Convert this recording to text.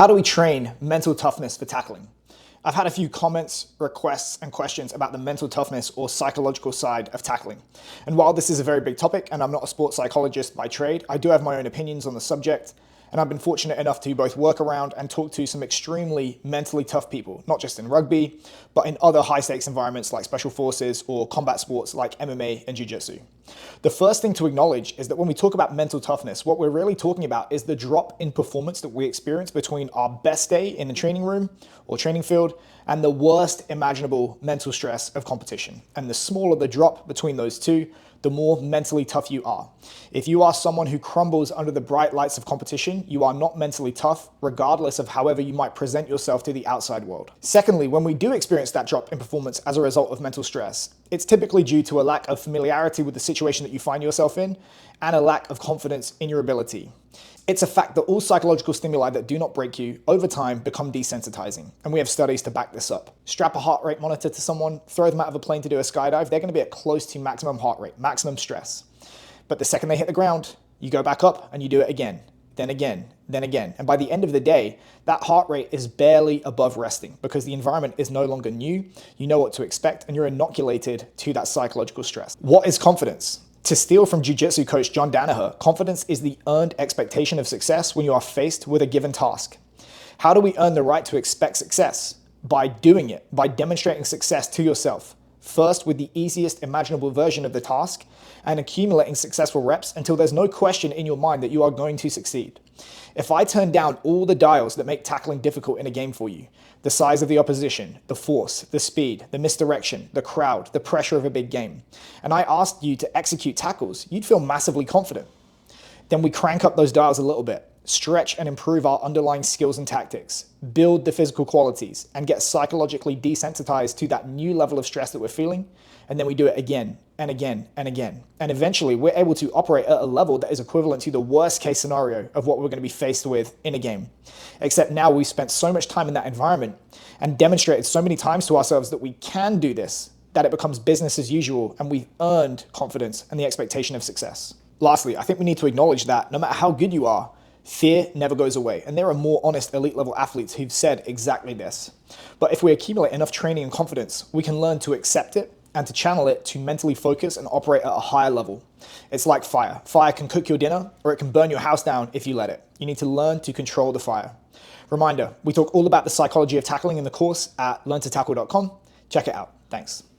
How do we train mental toughness for tackling? I've had a few comments, requests, and questions about the mental toughness or psychological side of tackling. And while this is a very big topic and I'm not a sports psychologist by trade, I do have my own opinions on the subject. And I've been fortunate enough to both work around and talk to some extremely mentally tough people, not just in rugby, but in other high stakes environments like special forces or combat sports like MMA and jiu-jitsu. The first thing to acknowledge is that when we talk about mental toughness, what we're really talking about is the drop in performance that we experience between our best day in the training room or training field and the worst imaginable mental stress of competition. And the smaller the drop between those two, the more mentally tough you are. If you are someone who crumbles under the bright lights of competition, you are not mentally tough, regardless of however you might present yourself to the outside world. Secondly, when we do experience that drop in performance as a result of mental stress, it's typically due to a lack of familiarity with the situation that you find yourself in and a lack of confidence in your ability. It's a fact that all psychological stimuli that do not break you over time become desensitizing, and we have studies to back this up. Strap a heart rate monitor to someone, throw them out of a plane to do a skydive, they're going to be at close to maximum heart rate, maximum stress. But the second they hit the ground, you go back up and you do it again, then again, then again. And by the end of the day, that heart rate is barely above resting because the environment is no longer new, you know what to expect, and you're inoculated to that psychological stress. What is confidence? To steal from jiu-jitsu coach John Danaher, confidence is the earned expectation of success when you are faced with a given task. How do we earn the right to expect success? By doing it, by demonstrating success to yourself. First with the easiest imaginable version of the task and accumulating successful reps until there's no question in your mind that you are going to succeed. If I turn down all the dials that make tackling difficult in a game for you, the size of the opposition, the force, the speed, the misdirection, the crowd, the pressure of a big game, and I asked you to execute tackles, you'd feel massively confident. Then we crank up those dials a little bit, stretch and improve our underlying skills and tactics, build the physical qualities, and get psychologically desensitized to that new level of stress that we're feeling, and then we do it again and again and again. And eventually we're able to operate at a level that is equivalent to the worst case scenario of what we're going to be faced with in a game. Except now we've spent so much time in that environment and demonstrated so many times to ourselves that we can do this, that it becomes business as usual and we've earned confidence and the expectation of success. Lastly, I think we need to acknowledge that no matter how good you are, fear never goes away, and there are more honest elite level athletes who've said exactly this. But if we accumulate enough training and confidence, we can learn to accept it and to channel it to mentally focus and operate at a higher level. It's like fire. Fire can cook your dinner or it can burn your house down if you let it. You need to learn to control the fire. Reminder, we talk all about the psychology of tackling in the course at learntotackle.com. Check it out. Thanks.